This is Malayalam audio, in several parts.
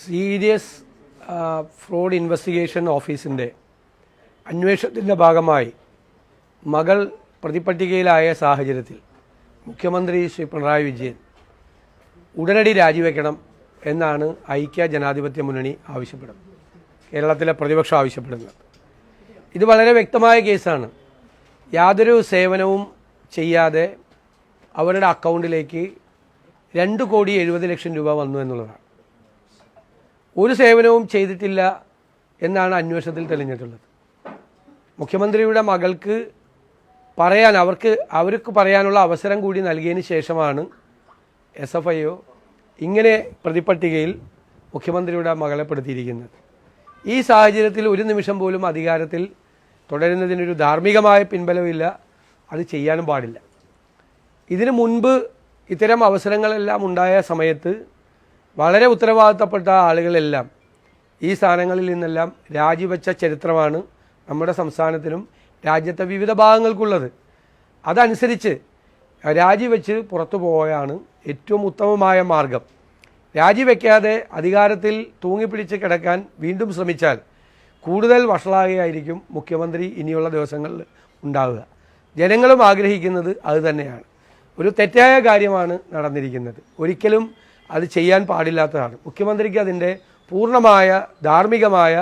സീരിയസ് ഫ്രോഡ് ഇൻവെസ്റ്റിഗേഷൻ ഓഫീസിൻ്റെ അന്വേഷണത്തിൻ്റെ ഭാഗമായി മകൾ പ്രതിപട്ടികയിലായ സാഹചര്യത്തിൽ മുഖ്യമന്ത്രി ശ്രീ പിണറായി വിജയൻ ഉടനടി രാജിവെക്കണം എന്നാണ് ഐക്യ ജനാധിപത്യ മുന്നണി ആവശ്യപ്പെടുന്നത്. കേരളത്തിലെ പ്രതിപക്ഷം ആവശ്യപ്പെടുന്നത്. ഇത് വളരെ വ്യക്തമായ കേസാണ്. യാതൊരു സേവനവും ചെയ്യാതെ അവരുടെ അക്കൗണ്ടിലേക്ക് 2,70,00,000 രൂപ വന്നു എന്നുള്ളതാണ്. ഒരു സേവനവും ചെയ്തിട്ടില്ല എന്നാണ് അന്വേഷണത്തിൽ തെളിഞ്ഞിട്ടുള്ളത്. മുഖ്യമന്ത്രിയുടെ മകൾക്ക് അവർക്ക് പറയാനുള്ള അവസരം കൂടി നൽകിയതിന് ശേഷമാണ് SFIO ഇങ്ങനെ പ്രതിപട്ടികയിൽ മുഖ്യമന്ത്രിയുടെ മകളെ പെടുത്തിയിരിക്കുന്നത്. ഈ സാഹചര്യത്തിൽ ഒരു നിമിഷം പോലും അധികാരത്തിൽ തുടരുന്നതിനൊരു ധാർമ്മികമായ പിൻബലമില്ല. അത് ചെയ്യാനും പാടില്ല. ഇതിനു മുൻപ് ഇത്തരം അവസരങ്ങളെല്ലാം ഉണ്ടായ സമയത്ത് വളരെ ഉത്തരവാദിത്തപ്പെട്ട ആളുകളെല്ലാം ഈ സ്ഥാനങ്ങളിൽ നിന്നെല്ലാം രാജിവെച്ച ചരിത്രമാണ് നമ്മുടെ സംസ്ഥാനത്തിനും രാജ്യത്തെ വിവിധ ഭാഗങ്ങൾക്കുള്ളത്. അതനുസരിച്ച് രാജിവെച്ച് പുറത്തു പോയാണ് ഏറ്റവും ഉത്തമമായ മാർഗം. രാജിവെക്കാതെ അധികാരത്തിൽ തൂങ്ങിപ്പിടിച്ച് കിടക്കാൻ വീണ്ടും ശ്രമിച്ചാൽ കൂടുതൽ വഷളാകുകയായിരിക്കും മുഖ്യമന്ത്രി ഇനിയുള്ള ദിവസങ്ങളിൽ ഉണ്ടാവുക. ജനങ്ങളും ആഗ്രഹിക്കുന്നത് അതുതന്നെയാണ്. ഒരു തെറ്റായ കാര്യമാണ് നടന്നിരിക്കുന്നത്. ഒരിക്കലും അത് ചെയ്യാൻ പാടില്ലാത്തതാണ്. മുഖ്യമന്ത്രിക്ക് അതിൻ്റെ പൂർണ്ണമായ ധാർമ്മികമായ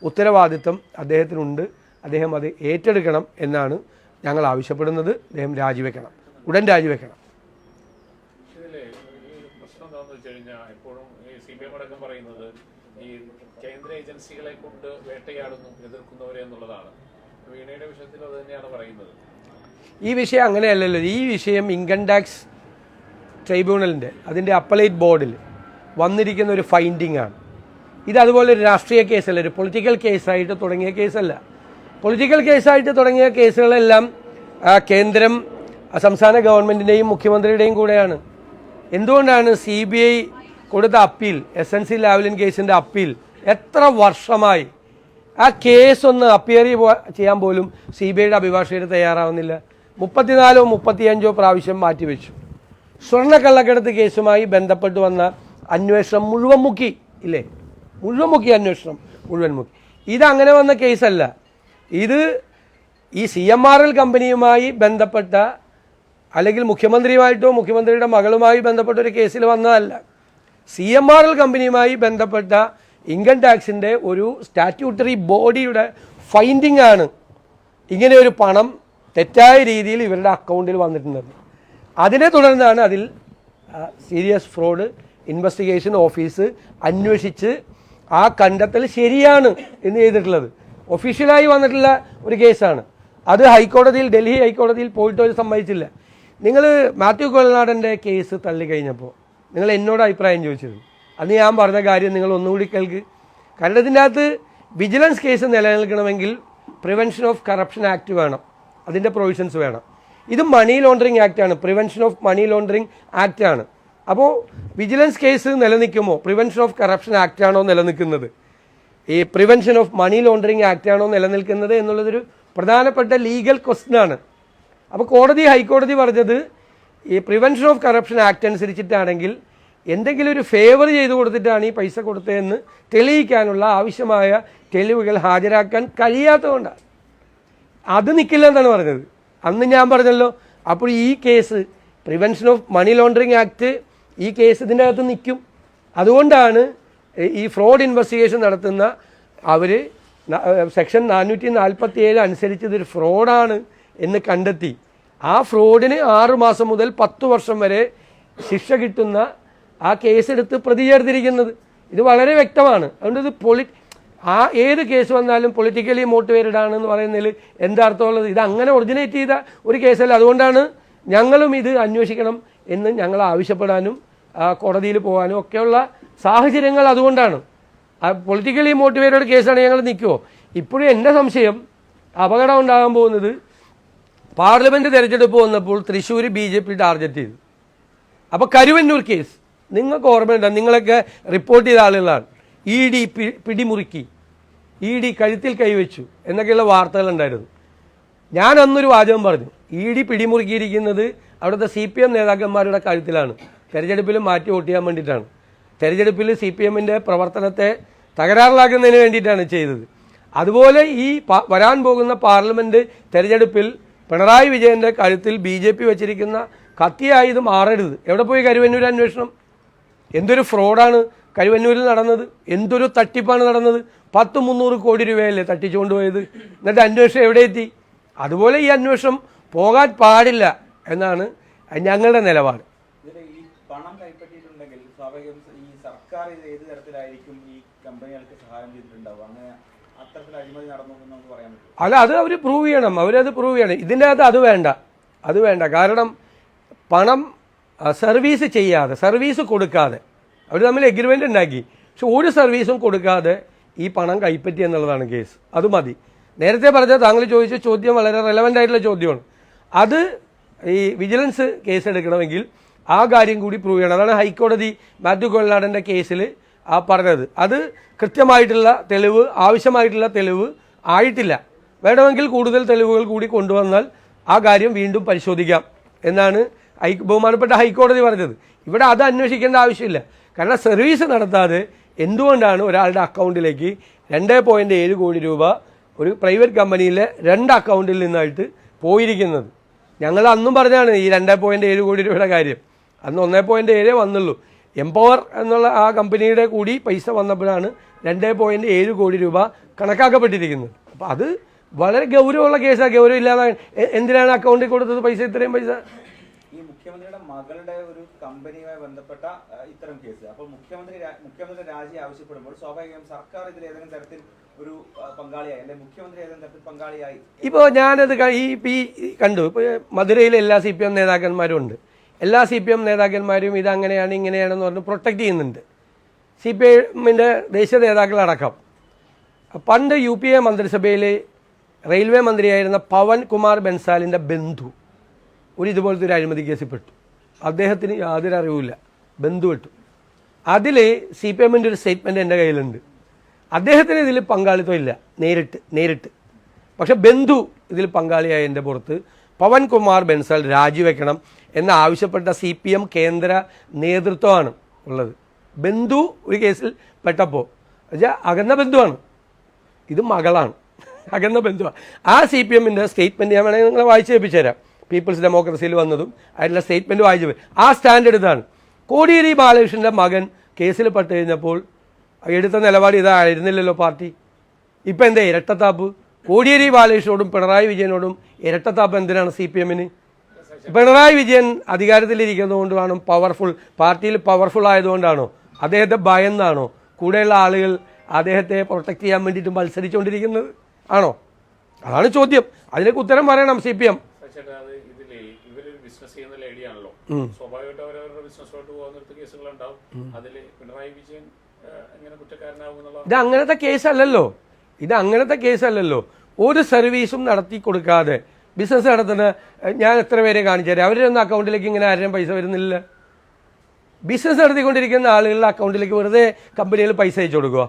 ഉത്തരവാദിത്വം അദ്ദേഹത്തിനുണ്ട്. അദ്ദേഹം അത് ഏറ്റെടുക്കണം എന്നാണ് ഞങ്ങൾ ആവശ്യപ്പെടുന്നത്. അദ്ദേഹം രാജിവെക്കണം, ഉടൻ രാജിവെക്കണം. പറയുന്നത് ഈ കേന്ദ്ര ഏജൻസികളെ കൊണ്ട് വേട്ടയാടുന്നു, എതിർക്കുന്നവരെ എന്നുള്ളതാണ്. വീണയുടെ വിഷയത്തിൽ അത് തന്നെയാണ് പറയുന്നത്. ഈ വിഷയം അങ്ങനെയല്ലല്ലോ. ഈ വിഷയം ഇൻകം ടാക്സ് ട്രൈബ്യൂണലിൻ്റെ അതിൻ്റെ അപ്പലേറ്റ് ബോർഡിൽ വന്നിരിക്കുന്ന ഒരു ഫൈൻഡിംഗ് ആണ്. ഇത് അതുപോലെ ഒരു രാഷ്ട്രീയ കേസല്ല, ഒരു പൊളിറ്റിക്കൽ കേസായിട്ട് തുടങ്ങിയ കേസല്ല. പൊളിറ്റിക്കൽ കേസായിട്ട് തുടങ്ങിയ കേസുകളെല്ലാം കേന്ദ്രം സംസ്ഥാന ഗവൺമെൻറ്റിൻ്റെയും മുഖ്യമന്ത്രിയുടെയും കൂടെയാണ്. എന്തുകൊണ്ടാണ് CBI കൊടുത്ത അപ്പീൽ, SNC ലാവ്ലിൻ കേസിൻ്റെ അപ്പീൽ എത്ര വർഷമായി ആ കേസൊന്ന് അപ്പിയർ ചെയ്യാൻ പോലും CBIയുടെ അഭിഭാഷകർ തയ്യാറാവുന്നില്ല. 34 or 35 പ്രാവശ്യം മാറ്റിവെച്ചു. സ്വർണ്ണക്കള്ളക്കടത്ത് കേസുമായി ബന്ധപ്പെട്ട് വന്ന അന്വേഷണം മുഴുവൻ മുക്കി ഇല്ലേ? അന്വേഷണം മുഴുവൻ മുക്കി. ഇതങ്ങനെ വന്ന കേസല്ല. ഇത് ഈ CMRL കമ്പനിയുമായി ബന്ധപ്പെട്ട അല്ലെങ്കിൽ മുഖ്യമന്ത്രിയുമായിട്ടോ മുഖ്യമന്ത്രിയുടെ മകളുമായി ബന്ധപ്പെട്ട ഒരു കേസിൽ വന്നതല്ല. CMRL കമ്പനിയുമായി ബന്ധപ്പെട്ട ഇൻകം ടാക്സിൻ്റെ ഒരു സ്റ്റാറ്റ്യൂട്ടറി ബോഡിയുടെ ഫൈൻഡിംഗ് ആണ് ഇങ്ങനെ ഒരു പണം തെറ്റായ രീതിയിൽ ഇവരുടെ അക്കൗണ്ടിൽ വന്നിട്ടുണ്ടെന്ന്. അതിനെ തുടർന്നാണ് അതിൽ സീരിയസ് ഫ്രോഡ് ഇൻവെസ്റ്റിഗേഷൻ ഓഫീസ് അന്വേഷിച്ച് ആ കണ്ടെത്തൽ ശരിയാണ് എന്ന് ചെയ്തിട്ടുള്ളത്. ഒഫീഷ്യലായി വന്നിട്ടുള്ള ഒരു കേസാണ്. അത് ഡൽഹി ഹൈക്കോടതിയിൽ പോയിട്ട് അവർ സമ്മതിച്ചില്ല. നിങ്ങൾ മാത്യു കൊളനാടൻ്റെ കേസ് തള്ളിക്കഴിഞ്ഞപ്പോൾ നിങ്ങൾ എന്നോട് അഭിപ്രായം ചോദിച്ചിരുന്നു. അന്ന് ഞാൻ പറഞ്ഞ കാര്യം നിങ്ങൾ ഒന്നുകൂടി കേൾക്ക്. കാരണം ഇതിൻ്റെ അകത്ത് വിജിലൻസ് കേസ് നിലനിൽക്കണമെങ്കിൽ പ്രിവെൻഷൻ ഓഫ് കറപ്ഷൻ ആക്ട് വേണം, അതിൻ്റെ പ്രൊവിഷൻസ് വേണം. ഇത് മണി ലോണ്ടറിങ് ആക്റ്റാണ്, പ്രിവെൻഷൻ ഓഫ് മണി ലോണ്ടറിങ് ആക്റ്റാണ്. അപ്പോൾ വിജിലൻസ് കേസ് നിലനിൽക്കുമോ പ്രിവെൻഷൻ ഓഫ് കറപ്ഷൻ ആക്റ്റാണോ നിലനിൽക്കുന്നത്, ഈ പ്രിവെൻഷൻ ഓഫ് മണി ലോണ്ടറിങ് ആക്റ്റാണോ നിലനിൽക്കുന്നത് എന്നുള്ളതൊരു പ്രധാനപ്പെട്ട ലീഗൽ ക്വസ്റ്റ്യനാണ്. അപ്പോൾ ഹൈക്കോടതി പറഞ്ഞത് ഈ പ്രിവെൻഷൻ ഓഫ് കറപ്ഷൻ ആക്ട് അനുസരിച്ചിട്ടാണെങ്കിൽ എന്തെങ്കിലും ഒരു ഫേവർ ചെയ്തു കൊടുത്തിട്ടാണ് ഈ പൈസ കൊടുത്തതെന്ന് തെളിയിക്കാനുള്ള ആവശ്യമായ തെളിവുകൾ ഹാജരാക്കാൻ കഴിയാത്തതുകൊണ്ടാണ്. അത് നിൽക്കില്ല എന്നാണ് പറഞ്ഞത്. അന്ന് ഞാൻ പറഞ്ഞല്ലോ. അപ്പോൾ ഈ case prevention of money laundering act ഈ കേസ് ഇതിൻ്റെ അകത്ത് നിൽക്കും. അതുകൊണ്ടാണ് ഈ ഫ്രോഡ് ഇൻവെസ്റ്റിഗേഷൻ നടത്തുന്ന അവർ സെക്ഷൻ 447 അനുസരിച്ച് ഇതൊരു ഫ്രോഡാണ് എന്ന് കണ്ടെത്തി ആ ഫ്രോഡിന് 6 മാസം മുതൽ 10 വർഷം വരെ ശിക്ഷ കിട്ടുന്ന ആ കേസെടുത്ത് പ്രതി ചേർത്തിരിക്കുന്നത്. ഇത് വളരെ വ്യക്തമാണ്. അതുകൊണ്ട് ഇത് ഏത് കേസ് വന്നാലും പൊളിറ്റിക്കലി മോട്ടിവേറ്റഡ് ആണെന്ന് പറയുന്നതിൽ എന്താ അർത്ഥമുള്ളത്? ഇത് അങ്ങനെ ഒറിജിനേറ്റ് ചെയ്ത ഒരു കേസല്ല. അതുകൊണ്ടാണ് ഞങ്ങളും ഇത് അന്വേഷിക്കണം എന്ന് ഞങ്ങൾ ആവശ്യപ്പെടാനും കോടതിയിൽ പോകാനും ഒക്കെയുള്ള സാഹചര്യങ്ങൾ അതുകൊണ്ടാണ്. പൊളിറ്റിക്കലി മോട്ടിവേറ്റഡ് കേസാണ് ഞങ്ങൾ നിൽക്കുമോ? ഇപ്പോഴും എൻ്റെ സംശയം അപകടം ഉണ്ടാകാൻ പോകുന്നത് പാർലമെൻറ്റ് തെരഞ്ഞെടുപ്പ് വന്നപ്പോൾ തൃശ്ശൂർ BJP ടാർഗറ്റ് ചെയ്തു. അപ്പോൾ കരുവന്നൂർ കേസ് നിങ്ങൾക്ക് ഓർമ്മയുണ്ടോ? നിങ്ങളൊക്കെ റിപ്പോർട്ട് ചെയ്ത ആളുകളാണ്. ED പിടിമുറുക്കി, ED കഴുത്തിൽ കൈവച്ചു എന്നൊക്കെയുള്ള വാർത്തകളുണ്ടായിരുന്നു. ഞാൻ അന്നൊരു വാചകം പറഞ്ഞു, ED പിടിമുറുക്കിയിരിക്കുന്നത് അവിടുത്തെ CPM നേതാക്കന്മാരുടെ കഴുത്തിലാണ്, തെരഞ്ഞെടുപ്പിൽ മാറ്റി വോട്ട് ചെയ്യാൻ വേണ്ടിയിട്ടാണ്. തെരഞ്ഞെടുപ്പിൽ CPM-ന്റെ പ്രവർത്തനത്തെ തകരാറിലാക്കുന്നതിന് വേണ്ടിയിട്ടാണ് ചെയ്തത്. അതുപോലെ ഈ വരാൻ പോകുന്ന പാർലമെൻറ്റ് തെരഞ്ഞെടുപ്പിൽ പിണറായി വിജയൻ്റെ കഴുത്തിൽ BJP വെച്ചിരിക്കുന്ന കത്തിയായി ഇത് മാറരുത്. എവിടെ പോയി കരുവന്നൂർ അന്വേഷണം? എന്തൊരു ഫ്രോഡാണ് കരുവന്നൂരിൽ നടന്നത്, എന്തൊരു തട്ടിപ്പാണ് നടന്നത്. 100-300 കോടി രൂപയല്ലേ തട്ടിച്ചുകൊണ്ട് പോയത്. എന്നിട്ട് അന്വേഷണം എവിടെ എത്തി? അതുപോലെ ഈ അന്വേഷണം പോകാൻ പാടില്ല എന്നാണ് ഞങ്ങളുടെ നിലപാട്. ഈ പണം കൈപ്പറ്റിയിട്ടുണ്ടെങ്കിൽ സ്വാഭാവികം ഈ സർക്കാർ ഇത് ഏത് തരത്തിലായിരിക്കും ഈ കമ്പനികൾക്ക് സഹായം ചെയ്തിട്ടുണ്ടാവും? അങ്ങനെ അത്തരത്തിൽ അഴിമതി നടന്നു എന്ന് നമുക്ക് പറയാൻ പറ്റും? അല്ല, അത് അവർ പ്രൂവ് ചെയ്യണം, അവരത് പ്രൂവ് ചെയ്യണം. ഇതിൻ്റെ അകത്ത് അത് വേണ്ട. കാരണം പണം സർവീസ് ചെയ്യാതെ, സർവീസ് കൊടുക്കാതെ, അവർ തമ്മിൽ എഗ്രിമെൻ്റ് ഉണ്ടാക്കി, പക്ഷെ ഒരു സർവീസും കൊടുക്കാതെ ഈ പണം കൈപ്പറ്റി എന്നുള്ളതാണ് കേസ്. അത് മതി. നേരത്തെ പറഞ്ഞ താങ്കൾ ചോദിച്ച ചോദ്യം വളരെ റെലവൻ്റ് ആയിട്ടുള്ള ചോദ്യമാണ്. അത് ഈ വിജിലൻസ് കേസ് എടുക്കണമെങ്കിൽ ആ കാര്യം കൂടി പ്രൂവ് ചെയ്യണം. അതാണ് ഹൈക്കോടതി മാത്യു കൊള്ളനാടൻ്റെ കേസിൽ പറഞ്ഞത്. അത് കൃത്യമായിട്ടുള്ള തെളിവ്, ആവശ്യമായിട്ടുള്ള തെളിവ് ആയിട്ടില്ല. വേണമെങ്കിൽ കൂടുതൽ തെളിവുകൾ കൂടി കൊണ്ടുവന്നാൽ ആ കാര്യം വീണ്ടും പരിശോധിക്കാം എന്നാണ് ബഹുമാനപ്പെട്ട ഹൈക്കോടതി പറഞ്ഞത്. ഇവിടെ അത് അന്വേഷിക്കേണ്ട ആവശ്യമില്ല. കാരണം സർവീസ് നടത്താതെ എന്തുകൊണ്ടാണ് ഒരാളുടെ അക്കൗണ്ടിലേക്ക് 2.7 കോടി രൂപ ഒരു പ്രൈവറ്റ് കമ്പനിയിലെ 2 അക്കൗണ്ടിൽ നിന്നായിട്ട് പോയിരിക്കുന്നത്? ഞങ്ങൾ അന്നും പറഞ്ഞാണ് ഈ 2.7 കോടി രൂപയുടെ കാര്യം. അന്ന് 1.7 വന്നുള്ളൂ. എംപവർ എന്നുള്ള ആ കമ്പനിയുടെ കൂടി പൈസ വന്നപ്പോഴാണ് 2.7 കോടി രൂപ കണക്കാക്കപ്പെട്ടിരിക്കുന്നത്. അപ്പോൾ അത് വളരെ ഗൗരവമുള്ള കേസാണ്. ഗൗരവം ഇല്ലാതെ എന്തിനാണ് അക്കൗണ്ടിൽ കൊടുത്തത് പൈസ, ഇത്രയും പൈസ? ഈ മുഖ്യമന്ത്രിയുടെ മകളുടെ ഒരു കമ്പനിയുമായി ബന്ധപ്പെട്ട ഇത്തരം കേസ്, അപ്പോൾ മുഖ്യമന്ത്രി രാജി ആവശ്യപ്പെടുമ്പോൾ സ്വാഭാവികം സർക്കാർ ഇതിൽ ഏതെങ്കിലും തരത്തിൽ ഒരു പങ്കാളിയായി, അല്ലെങ്കിൽ മുഖ്യമന്ത്രി ഏതെങ്കിലും തരത്തിൽ പങ്കാളിയായി? ഇപ്പോൾ ഞാനത് കണ്ടു. ഇപ്പോൾ മധുരയിലെ എല്ലാ CPM നേതാക്കന്മാരും ഉണ്ട്. എല്ലാ CPM നേതാക്കന്മാരും ഇതങ്ങനെയാണ് ഇങ്ങനെയാണെന്ന് പറഞ്ഞ് പ്രൊട്ടക്റ്റ് ചെയ്യുന്നുണ്ട്. CPM-ന്റെ ദേശീയ നേതാക്കളടക്കം. പണ്ട് UPA മന്ത്രിസഭയിൽ റെയിൽവേ മന്ത്രിയായിരുന്ന പവൻ കുമാർ ബൻസാലിൻ്റെ ബന്ധു ഇതുപോലത്തെ ഒരു അഴിമതി കേസിൽ പെട്ടു. അദ്ദേഹത്തിന് യാതൊരു അറിവുമില്ല, ബന്ധു പെട്ടു. അതിൽ CPM-ന്റെ ഒരു സ്റ്റേറ്റ്മെൻറ്റ് എൻ്റെ കയ്യിലുണ്ട്. അദ്ദേഹത്തിന് ഇതിൽ പങ്കാളിത്തം ഇല്ല നേരിട്ട്. പക്ഷെ ബന്ധു ഇതിൽ പങ്കാളിയായതിൻ്റെ പുറത്ത് പവൻ കുമാർ ബൻസാൽ രാജിവെക്കണം എന്നാവശ്യപ്പെട്ട CPM കേന്ദ്ര നേതൃത്വമാണ് ഉള്ളത്. ബന്ധു ഒരു കേസിൽ പെട്ടപ്പോൾ അകന്ന ബന്ധുവാണ്, ഇത് മകളാണ്, അകന്ന ബന്ധുവാണ്. ആ CPM-ന്റെ സ്റ്റേറ്റ്മെൻറ്റ് ഞാൻ വേണമെങ്കിൽ നിങ്ങളെ വായിച്ച് കേൾപ്പിച്ചു തരാം. പീപ്പിൾസ് ഡെമോക്രസിയിൽ വന്നതും അതിലുള്ള സ്റ്റേറ്റ്മെൻറ്റ് വായിച്ചു പോയി. ആ സ്റ്റാൻഡ് എടുത്താണ്. കോടിയേരി ബാലകൃഷ്ണൻ്റെ മകൻ കേസിൽ പെട്ട് കഴിഞ്ഞപ്പോൾ എടുത്ത നിലപാട് ഇതായിരുന്നില്ലല്ലോ പാർട്ടി. ഇപ്പം എന്താ ഇരട്ടത്താപ്പ്? കോടിയേരി ബാലകൃഷ്ണനോടും പിണറായി വിജയനോടും ഇരട്ടത്താപ്പ് എന്തിനാണ് CPM-ന്? പിണറായി വിജയൻ അധികാരത്തിലിരിക്കുന്നതുകൊണ്ടാണോ? പാർട്ടിയിൽ പവർഫുൾ ആയതുകൊണ്ടാണോ? അദ്ദേഹത്തെ ഭയന്നാണോ കൂടെയുള്ള ആളുകൾ അദ്ദേഹത്തെ പ്രൊട്ടക്റ്റ് ചെയ്യാൻ വേണ്ടിയിട്ട് മത്സരിച്ചുകൊണ്ടിരിക്കുന്നത് ആണോ? അതാണ് ചോദ്യം. അതിലേക്ക് ഉത്തരം പറയണം CPM. ഇവരൊരു ബിസിനസ് ചെയ്യുന്ന ലേഡിയാണല്ലോ, സ്വാഭാവികമായിട്ട് അവരവരുടെ ബിസിനസ്സോട്ട് പോകുന്നിടത്ത് കേസുകളുണ്ടാവും. അതിൽ പിണറായി വിജയൻ എങ്ങനെ കുറ്റക്കാരനാകും എന്നുള്ള ഇത് അങ്ങനത്തെ കേസല്ലല്ലോ. ഒരു സർവീസും നടത്തി കൊടുക്കാതെ ബിസിനസ് നടത്തുന്ന ഞാൻ എത്ര പേരെ കാണിച്ചു തരാം. അവരുടെ ഒന്നും അക്കൗണ്ടിലേക്ക് ഇങ്ങനെ ആരുടെയും പൈസ വരുന്നില്ല. ബിസിനസ് നടത്തിക്കൊണ്ടിരിക്കുന്ന ആളുകളുടെ അക്കൗണ്ടിലേക്ക് വെറുതെ കമ്പനികൾ പൈസ അയച്ചു കൊടുക്കുക.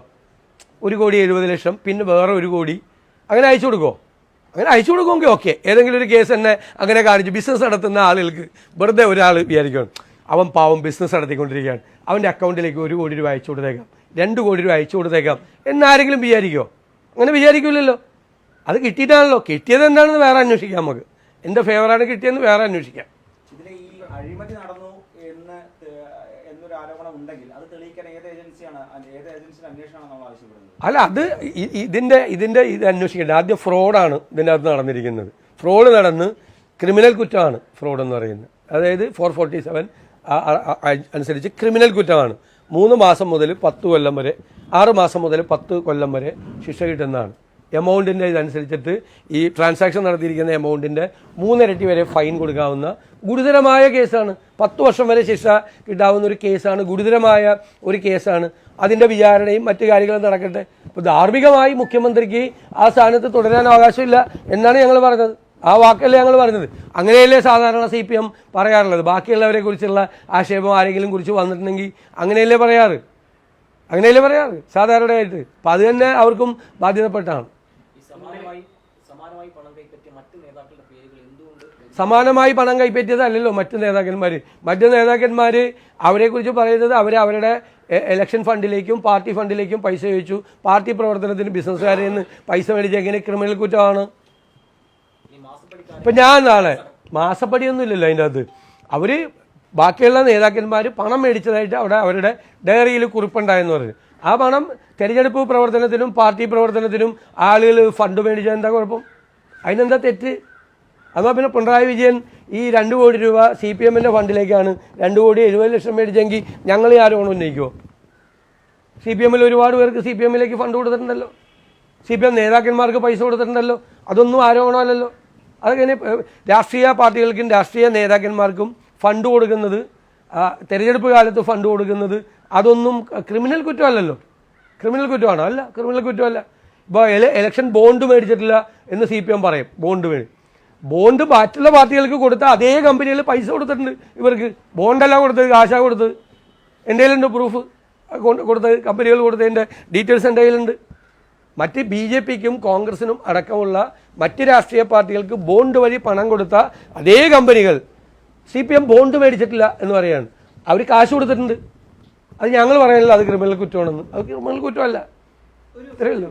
1,70,00,000, പിന്നെ വേറെ 1 കോടി അങ്ങനെ അയച്ചു കൊടുക്കുമോ? അങ്ങനെ അയച്ചു കൊടുക്കുമെങ്കിൽ ഓക്കെ. ഏതെങ്കിലും ഒരു കേസ് തന്നെ അങ്ങനെ കാണിച്ചു ബിസിനസ് നടത്തുന്ന ആളുകൾക്ക് വെറുതെ ഒരാൾ വിചാരിക്കണം അവൻ പാവം ബിസിനസ് നടത്തിക്കൊണ്ടിരിക്കുകയാണ്, അവൻ്റെ അക്കൗണ്ടിലേക്ക് 1 കോടി രൂപ അയച്ചു കൊടുത്തേക്കാം, 2 കോടി രൂപ അയച്ചു കൊടുത്തേക്കാം എന്നാരെങ്കിലും വിചാരിക്കുമോ? അങ്ങനെ വിചാരിക്കില്ലല്ലോ. അത് കിട്ടിയിട്ടാണല്ലോ. കിട്ടിയത് എന്താണെന്ന് വേറെ അന്വേഷിക്കാം. നമുക്ക് എൻ്റെ ഫേവറാണ് കിട്ടിയെന്ന് വേറെ അന്വേഷിക്കാം. ഇതിൽ ഈ അഴിമതി നടന്നു എന്നൊരു ആരോപണം ഉണ്ടെങ്കിൽ അത് തെളിയിക്കാൻ ഏത് ഏജൻസിയുടെ അന്വേഷണമാണ് നമ്മൾ ആവശ്യപ്പെടുന്നത്? അല്ല, അത് ഇത് അന്വേഷിക്കേണ്ടത് ആദ്യം ഫ്രോഡാണ് ഇതിൻ്റെ അകത്ത് നടന്നിരിക്കുന്നത്. ഫ്രോഡ് നടന്ന് ക്രിമിനൽ കുറ്റമാണ് ഫ്രോഡ് എന്ന് പറയുന്നത്. അതായത് 447 അനുസരിച്ച് ക്രിമിനൽ കുറ്റമാണ്. 3 മാസം മുതൽ 10 കൊല്ലം വരെ, 6 മാസം മുതൽ 10 കൊല്ലം വരെ ശിക്ഷ കിട്ടുന്നതാണ്. എമൗണ്ടിൻ്റെ ഇതനുസരിച്ചിട്ട് ഈ ട്രാൻസാക്ഷൻ നടത്തിയിരിക്കുന്ന എമൗണ്ടിൻ്റെ 3 ഇരട്ടി വരെ ഫൈൻ കൊടുക്കാവുന്ന ഗുരുതരമായ കേസാണ്. 10 വർഷം വരെ ശിക്ഷ കിട്ടാവുന്ന ഒരു കേസാണ്. ഗുരുതരമായ ഒരു കേസാണ്. അതിൻ്റെ വിചാരണയും മറ്റു കാര്യങ്ങളും നടക്കട്ടെ. ഇപ്പോൾ ധാർമ്മികമായി മുഖ്യമന്ത്രിക്ക് ആ സ്ഥാനത്ത് തുടരാൻ അവകാശമില്ല എന്നാണ് ഞങ്ങൾ പറഞ്ഞത്. ആ വാക്കല്ലേ ഞങ്ങൾ പറഞ്ഞത്. അങ്ങനെയല്ലേ സാധാരണ CPM പറയാറുള്ളത്. ബാക്കിയുള്ളവരെ കുറിച്ചുള്ള ആക്ഷേപം ആരെങ്കിലും കുറിച്ച് വന്നിട്ടുണ്ടെങ്കിൽ അങ്ങനെയല്ലേ പറയാറ് സാധാരണയായിട്ട്. അപ്പം അത് തന്നെ അവർക്കും ബാധ്യതപ്പെട്ടാണ്. സമാനമായി പണം കൈപ്പറ്റിയതല്ലല്ലോ മറ്റു നേതാക്കന്മാർ അവരെക്കുറിച്ച് പറയുന്നത് അവരുടെ ഇലക്ഷൻ ഫണ്ടിലേക്കും പാർട്ടി ഫണ്ടിലേക്കും പൈസ ചോദിച്ചു, പാർട്ടി പ്രവർത്തനത്തിന് ബിസിനസ്സുകാരിൽ നിന്ന് പൈസ മേടിച്ച് എങ്ങനെ ക്രിമിനൽ കുറ്റമാണ്? ഇപ്പം ഞാൻ നാളെ മാസപ്പടിയൊന്നും ഇല്ലല്ലോ അതിൻ്റെ അകത്ത്. അവർ ബാക്കിയുള്ള നേതാക്കന്മാർ പണം മേടിച്ചതായിട്ട് അവിടെ അവരുടെ ഡയറിയിൽ കുറിപ്പുണ്ടായെന്ന് പറഞ്ഞു. ആ പണം തെരഞ്ഞെടുപ്പ് പ്രവർത്തനത്തിനും പാർട്ടി പ്രവർത്തനത്തിനും ആളുകൾ ഫണ്ട് മേടിച്ചാൽ എന്താ കുഴപ്പം? അതിനെന്താ തെറ്റ്? എന്നാൽ പിന്നെ പിണറായി വിജയൻ ഈ 2 കോടി രൂപ CPM-ൻ്റെ ഫണ്ടിലേക്കാണ് 2,70,00,000 മേടിച്ചെങ്കിൽ ഞങ്ങൾ ആരോപണം ഉന്നയിക്കുമോ? CPM-ൽ ഒരുപാട് പേർക്ക് CPM-ലേക്ക് ഫണ്ട് കൊടുത്തിട്ടുണ്ടല്ലോ, CPM നേതാക്കന്മാർക്ക് പൈസ കൊടുത്തിട്ടുണ്ടല്ലോ. അതൊന്നും ആരോപണമല്ലല്ലോ. അതൊക്കെ രാഷ്ട്രീയ പാർട്ടികൾക്കും രാഷ്ട്രീയ നേതാക്കന്മാർക്കും ഫണ്ട് കൊടുക്കുന്നത്, തെരഞ്ഞെടുപ്പ് കാലത്ത് ഫണ്ട് കൊടുക്കുന്നത് അതൊന്നും ക്രിമിനൽ കുറ്റമല്ലല്ലോ. ക്രിമിനൽ കുറ്റമാണോ? അല്ല, ക്രിമിനൽ കുറ്റമല്ല. ഇപ്പോൾ ഇലക്ഷൻ ബോണ്ട് മേടിച്ചിട്ടില്ല എന്ന് CPM പറയും. ബോണ്ട് മറ്റുള്ള പാർട്ടികൾക്ക് കൊടുത്ത അതേ കമ്പനികൾ പൈസ കൊടുത്തിട്ടുണ്ട് ഇവർക്ക്. ബോണ്ടല്ല കൊടുത്തത്, കാശാ കൊടുത്തത്. എൻ്റെ കയ്യിലുണ്ട് പ്രൂഫ്, കൊടുത്തത് കമ്പനികൾ കൊടുത്തതിൻ്റെ ഡീറ്റെയിൽസ് എൻ്റെ കയ്യിലുണ്ട്. മറ്റ് BJP-ക്കും കോൺഗ്രസിനും അടക്കമുള്ള മറ്റ് രാഷ്ട്രീയ പാർട്ടികൾക്ക് ബോണ്ട് വഴി പണം കൊടുത്ത അതേ കമ്പനികൾ CPM ബോണ്ട് മേടിച്ചിട്ടില്ല എന്ന് പറയുകയാണ്. അവർ കാശ് കൊടുത്തിട്ടുണ്ട്. അത് ഞങ്ങൾ പറയാനില്ല അത് ക്രിമിനൽ കുറ്റമാണെന്ന്. അത് ക്രിമിനൽ കുറ്റമല്ല. ഇത്രയേ ഉള്ളൂ.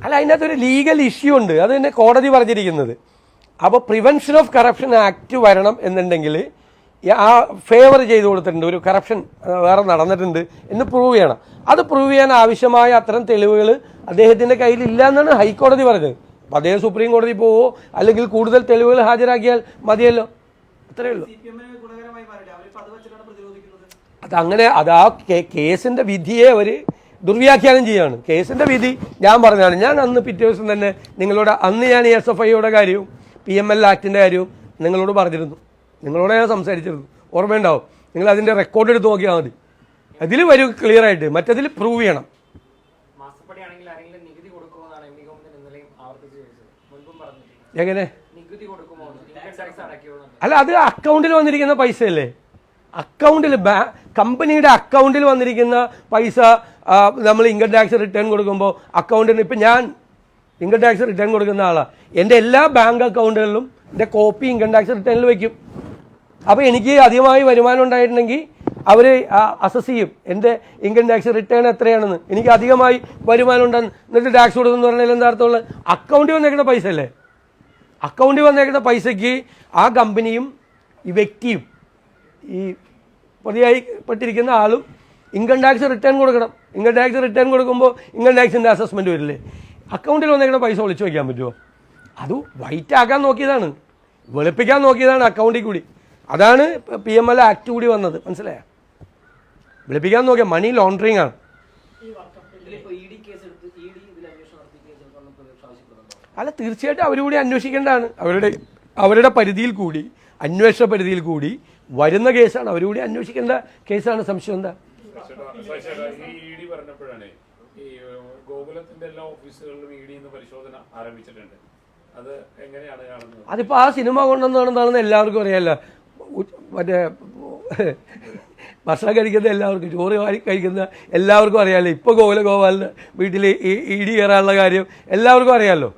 അല്ല, അതിനകത്തൊരു ലീഗൽ ഇഷ്യൂ ഉണ്ട്. അത് തന്നെ കോടതി പറഞ്ഞിരിക്കുന്നത്. അപ്പോൾ പ്രിവെൻഷൻ ഓഫ് കറപ്ഷൻ ആക്ട് വരണം എന്നുണ്ടെങ്കിൽ ആ ഫേവർ ചെയ്ത് കൊടുത്തിട്ടുണ്ട്, ഒരു കറപ്ഷൻ വേറെ നടന്നിട്ടുണ്ട് എന്ന് പ്രൂവ് ചെയ്യണം. അത് പ്രൂവ് ചെയ്യാൻ ആവശ്യമായ അത്തരം തെളിവുകൾ അദ്ദേഹത്തിൻ്റെ കയ്യിലില്ല എന്നാണ് ഹൈക്കോടതി പറഞ്ഞത്. അപ്പം അദ്ദേഹം സുപ്രീം കോടതി പോവോ അല്ലെങ്കിൽ കൂടുതൽ തെളിവുകൾ ഹാജരാക്കിയാൽ മതിയല്ലോ. അത്രയേ ഉള്ളൂ. അതങ്ങനെ അത് ആ കേസിൻ്റെ വിധിയെ അവർ ദുർവ്യാഖ്യാനം ചെയ്യുകയാണ്. കേസിൻ്റെ വിധി ഞാൻ പറഞ്ഞതാണ്. ഞാൻ അന്ന് പിറ്റേ ദിവസം തന്നെ നിങ്ങളോട് അന്ന് ഞാൻ SFIയുടെ കാര്യവും PML ആക്ടിൻ്റെ കാര്യവും നിങ്ങളോട് പറഞ്ഞിരുന്നു. നിങ്ങളോട് ഞാൻ സംസാരിച്ചിരുന്നു, ഓർമ്മയുണ്ടാവും. നിങ്ങൾ അതിൻ്റെ റെക്കോർഡ് എടുത്ത് നോക്കിയാൽ മതി. അതിൽ വരും ക്ലിയർ ആയിട്ട്. മറ്റതിൽ പ്രൂവ് ചെയ്യണം. എങ്ങനെ? അല്ല, അത് അക്കൗണ്ടിൽ വന്നിരിക്കുന്ന പൈസയല്ലേ. അക്കൗണ്ടിൽ കമ്പനിയുടെ അക്കൗണ്ടിൽ വന്നിരിക്കുന്ന പൈസ നമ്മൾ ഇൻകം ടാക്സ് റിട്ടേൺ കൊടുക്കുമ്പോൾ അക്കൗണ്ടിന്, ഇപ്പം ഞാൻ ഇൻകം ടാക്സ് റിട്ടേൺ കൊടുക്കുന്ന ആളാണ്. എൻ്റെ എല്ലാ ബാങ്ക് അക്കൗണ്ടുകളിലും എൻ്റെ കോപ്പി ഇൻകം ടാക്സ് റിട്ടേണിൽ വയ്ക്കും. അപ്പോൾ എനിക്ക് അധികമായി വരുമാനം ഉണ്ടായിട്ടുണ്ടെങ്കിൽ അവർ അസസ് ചെയ്യും എൻ്റെ ഇൻകം ടാക്സ് റിട്ടേൺ എത്രയാണെന്ന്. എനിക്ക് അധികമായി വരുമാനം ഉണ്ടെന്ന് എന്നിട്ട് ടാക്സ് കൊടുക്കുമെന്ന് പറഞ്ഞാൽ എന്താ അർത്ഥമുള്ളത്? അക്കൗണ്ടിൽ വന്നേക്കുന്ന പൈസ അല്ലേ. അക്കൗണ്ടിൽ വന്നേക്കുന്ന പൈസയ്ക്ക് ആ കമ്പനിയും ഈ വ്യക്തിയും ഈ പ്രതിയായിപ്പെട്ടിരിക്കുന്ന ആളും ഇൻകം ടാക്സ് റിട്ടേൺ കൊടുക്കണം. ഇൻകം ടാക്സ് റിട്ടേൺ കൊടുക്കുമ്പോൾ ഇൻകം ടാക്സിൻ്റെ അസസ്മെൻറ്റ് വരില്ലേ. അക്കൗണ്ടിൽ വന്നേക്കുന്ന പൈസ ഒളിച്ചു വയ്ക്കാൻ പറ്റുമോ? അത് വൈറ്റ് ആക്കാൻ നോക്കിയതാണ്, വെളുപ്പിക്കാൻ നോക്കിയതാണ് അക്കൗണ്ടിൽ കൂടി. അതാണ് PML ആക്ട് കൂടി വന്നത്. മനസ്സിലായോ? വെളുപ്പിക്കാൻ നോക്കിയ മണി ലോണ്ടറിങ് ആണ്. അല്ല, തീർച്ചയായിട്ടും അവരുകൂടി അന്വേഷിക്കേണ്ടതാണ്. അവരുടെ പരിധിയിൽ കൂടി, അന്വേഷണ പരിധിയിൽ കൂടി വരുന്ന കേസാണ്. അവരുകൂടി അന്വേഷിക്കേണ്ട കേസാണ്. സംശയം എന്താ? ഈ പറഞ്ഞപ്പോഴാണ് ഈ ഗോകുലത്തിന്റെ എല്ലാ ഓഫീസുകളിലും പരിശോധന ആരംഭിച്ചിട്ടുണ്ട്. അത് എങ്ങനെയാണ് കാണുന്നത്? അതിപ്പോൾ ആ സിനിമ കൊണ്ടുവന്നാണെന്നാണെന്ന് എല്ലാവർക്കും അറിയാമല്ലോ. മറ്റേ ഭക്ഷണം കഴിക്കുന്ന എല്ലാവർക്കും, ചോറ് കഴിക്കുന്ന എല്ലാവർക്കും അറിയാമല്ലോ. ഇപ്പോൾ ഗോപാലിൻ്റെ വീട്ടിൽ ED കയറാനുള്ള കാര്യം എല്ലാവർക്കും അറിയാമല്ലോ.